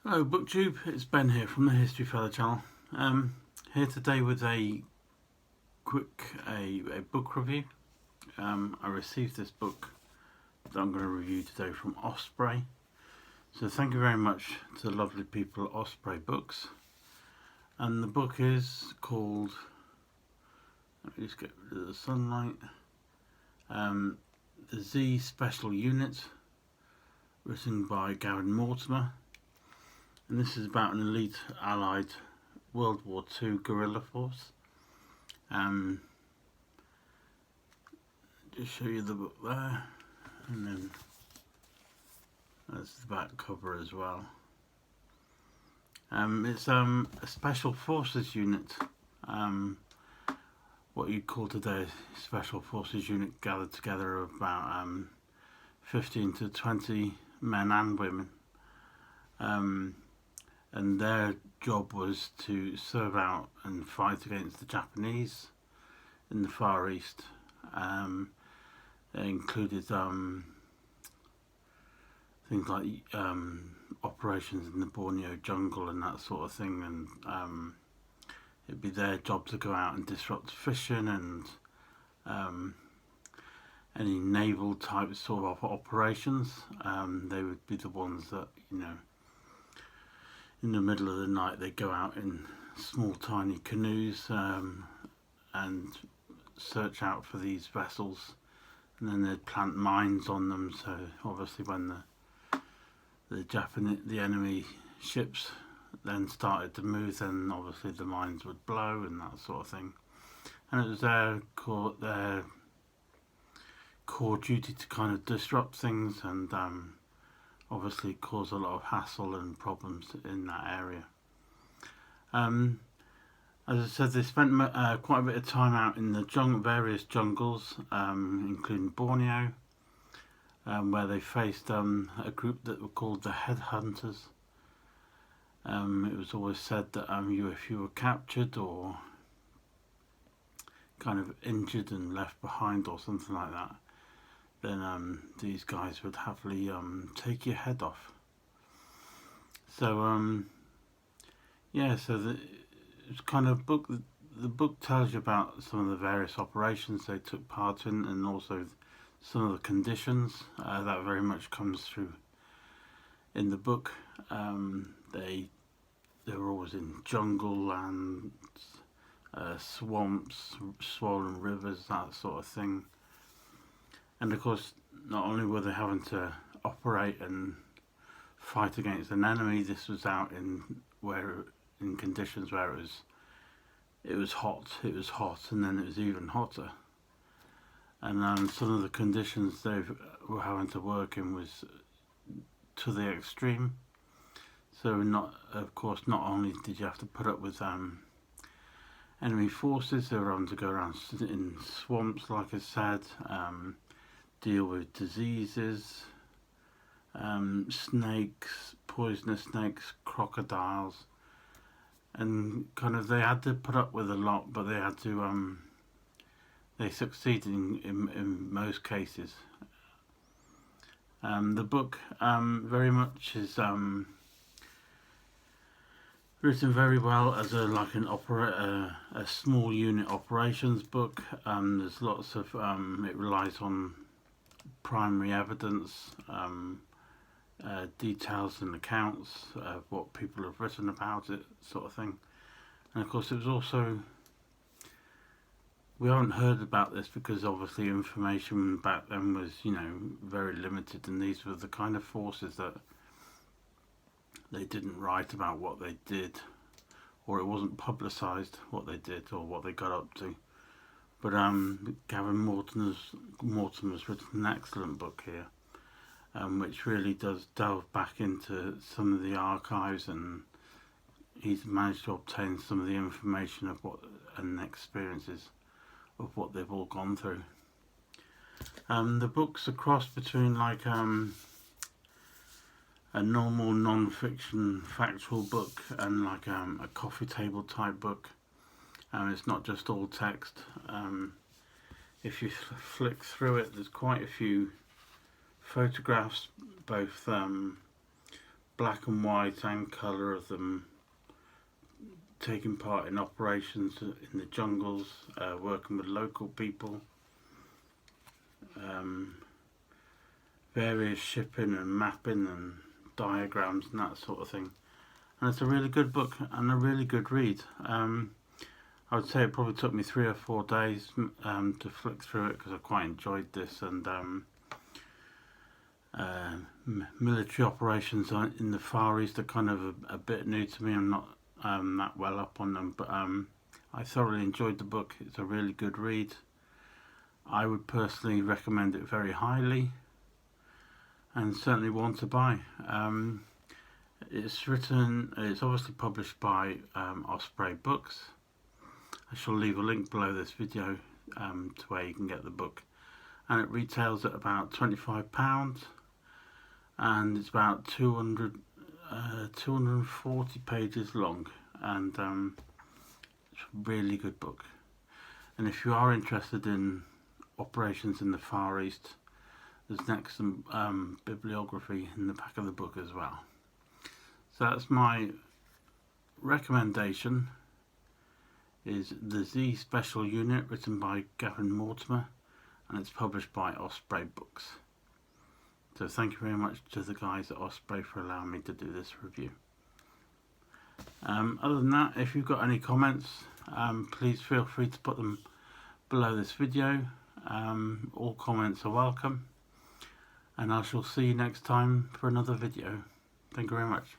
Hello BookTube, it's Ben here from the History Fella channel. Here today with a quick book review. I received this book that I'm going to review today from Osprey. So thank you very much to the lovely people at Osprey Books. And the book is called, let me just get rid of the sunlight, The Z Special Unit, written by Gavin Mortimer. And this is about an elite Allied World War II guerrilla force. Just show you the book there, and then that's the back cover as well. It's a special forces unit, what you'd call today a special forces unit, gathered together of about 15 to 20 men and women. And their job was to serve out and fight against the Japanese in the Far East. They included things like operations in the Borneo jungle and that sort of thing, and it'd be their job to go out and disrupt fishing and any naval type sort of operations. They would be the ones that, in the middle of the night they go out in small tiny canoes and search out for these vessels, and then they'd plant mines on them, so obviously when the enemy ships then started to move, then obviously the mines would blow and that sort of thing. And it was their core duty to kind of disrupt things and obviously cause a lot of hassle and problems in that area. As I said, they spent quite a bit of time out in the various jungles, including Borneo, where they faced a group that were called the Headhunters. It was always said that if you were captured or kind of injured and left behind or something like that, then these guys would happily take your head off. So it's kind of book. The book tells you about some of the various operations they took part in, and also some of the conditions that very much comes through in the book. They were always in jungle lands, swamps, swollen rivers, that sort of thing. And of course, not only were they having to operate and fight against an enemy, this was out in conditions where it was hot, and then it was even hotter. And some of the conditions they were having to work in was to the extreme. So not only did you have to put up with enemy forces, they were having to go around in swamps, like I said, deal with diseases, snakes, poisonous snakes, crocodiles, and kind of they had to put up with a lot, but they had to they succeeded in most cases. The book very much is written very well as a small unit operations book. There's lots of it relies on primary evidence, details and accounts of what people have written about it, sort of thing. And of course, it was also, we haven't heard about this because obviously information back then was very limited, and these were the kind of forces that they didn't write about what they did, or it wasn't publicised what they did or what they got up to. But Gavin Mortimer's written an excellent book here, which really does delve back into some of the archives, and he's managed to obtain some of the information of and experiences of what they've all gone through. The book's a cross between like a normal non-fiction factual book and like a coffee table type book. It's not just all text. If you flick through it, there's quite a few photographs, both black and white and colour of them taking part in operations in the jungles, working with local people, various shipping and mapping and diagrams and that sort of thing. And it's a really good book and a really good read. I would say it probably took me 3 or 4 days to flick through it because I quite enjoyed this, and military operations in the Far East are kind of a bit new to me. I'm not that well up on them, but I thoroughly enjoyed the book. It's a really good read. I would personally recommend it very highly, and certainly one to buy. It's obviously published by Osprey Books. I shall leave a link below this video to where you can get the book, and it retails at about £25, and it's about 240 pages long, and it's a really good book. And if you are interested in operations in the Far East, there's an excellent bibliography in the back of the book as well. So that's my recommendation, is the Z Special Unit, written by Gavin Mortimer, and it's published by Osprey Books. So thank you very much to the guys at Osprey for allowing me to do this review. Other than that, if you've got any comments, please feel free to put them below this video. All comments are welcome, and I shall see you next time for another video. Thank you very much.